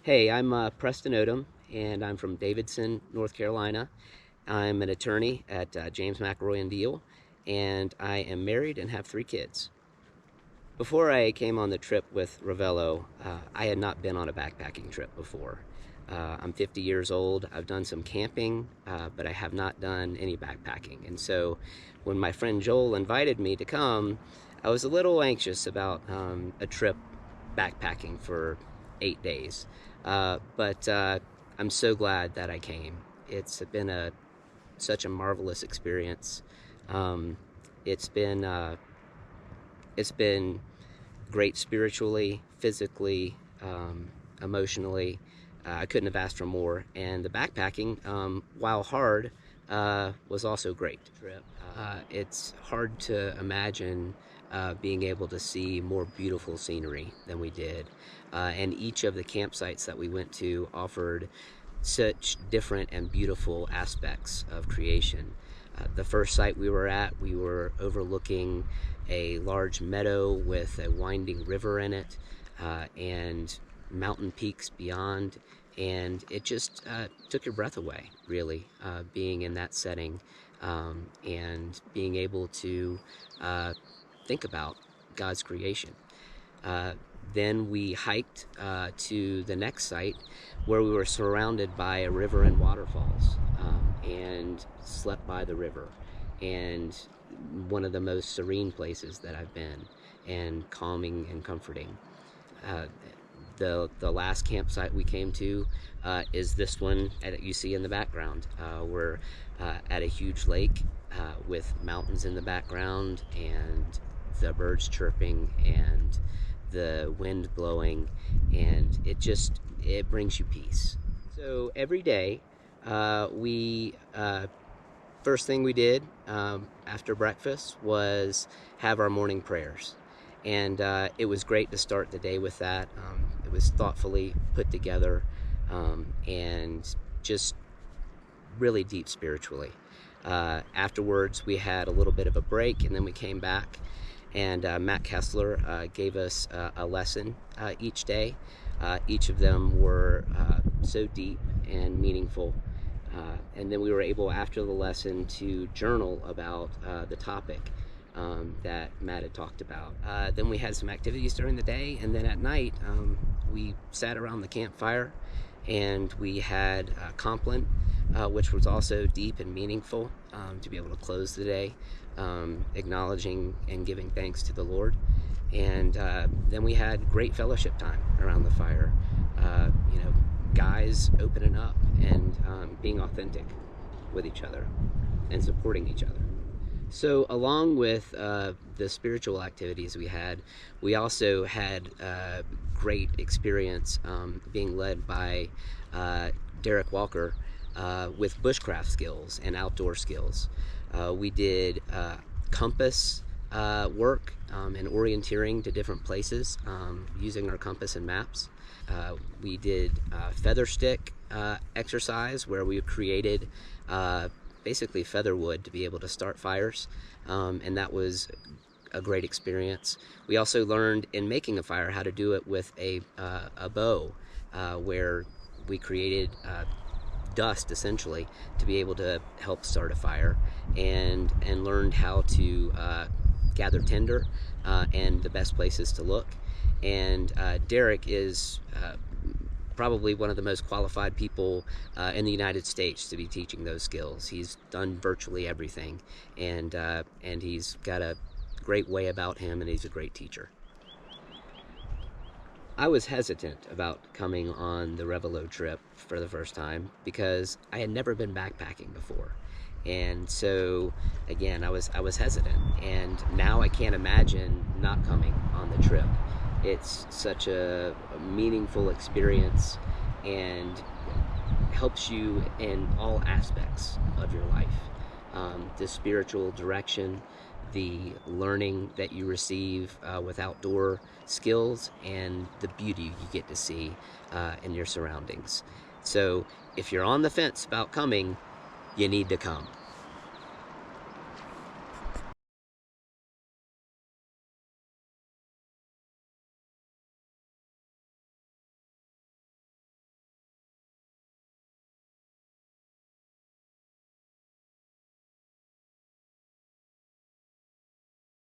Hey, I'm Preston Odom, and I'm from Davidson, North Carolina. I'm an attorney at James McElroy and Deal, and I am married and have 3 kids. Before I came on the trip with Revelo, I had not been on a backpacking trip before. I'm 50 years old. I've done some camping, but I have not done any backpacking. And so when my friend Joel invited me to come, I was a little anxious about a trip backpacking for 8 days. But I'm so glad that I came. It's been such a marvelous experience. Um, it's been uh, it's been great spiritually, physically, emotionally. I couldn't have asked for more. And the backpacking, while hard, was also great. It's hard to imagine being able to see more beautiful scenery than we did. And each of the campsites that we went to offered such different and beautiful aspects of creation. The first site we were at, we were overlooking a large meadow with a winding river in it, and mountain peaks beyond, and it just took your breath away, really, being in that setting, and being able to think about God's creation. Then we hiked to the next site where we were surrounded by a river and waterfalls, and slept by the river. And one of the most serene places that I've been, and calming and comforting. Uh, the last campsite we came to is this one that you see in the background. We're at a huge lake with mountains in the background, and the birds chirping, and the wind blowing, and it brings you peace. So every day, we first thing we did after breakfast was have our morning prayers, and it was great to start the day with that. It was thoughtfully put together, and just really deep spiritually. Afterwards, we had a little bit of a break, and then we came back, and Matt Kessler gave us a lesson each day. Each of them were so deep and meaningful. And then we were able, after the lesson, to journal about the topic that Matt had talked about. Then we had some activities during the day, and then at night, we sat around the campfire, and we had Compline, which was also deep and meaningful, to be able to close the day, acknowledging and giving thanks to the Lord. And then we had great fellowship time around the fire. Guys opening up and being authentic with each other and supporting each other. So along with the spiritual activities we also had great experience being led by Derek Walker with bushcraft skills and outdoor skills. We did compass work and orienteering to different places using our compass and maps. We did feather stick exercise, where we created basically feather wood to be able to start fires, and that was a great experience. We also learned in making a fire how to do it with a bow, where we created dust essentially to be able to help start a fire, and learned how to gather tinder and the best places to look. And Derek is probably one of the most qualified people in the United States to be teaching those skills. He's done virtually everything, and he's got a great way about him, and he's a great teacher. I was hesitant about coming on the Revelo trip for the first time because I had never been backpacking before. And so again, I was hesitant, and now I can't imagine not coming on the trip. It's such a meaningful experience, and helps you in all aspects of your life. The spiritual direction, the learning that you receive with outdoor skills, and the beauty you get to see in your surroundings. So if you're on the fence about coming, you need to come.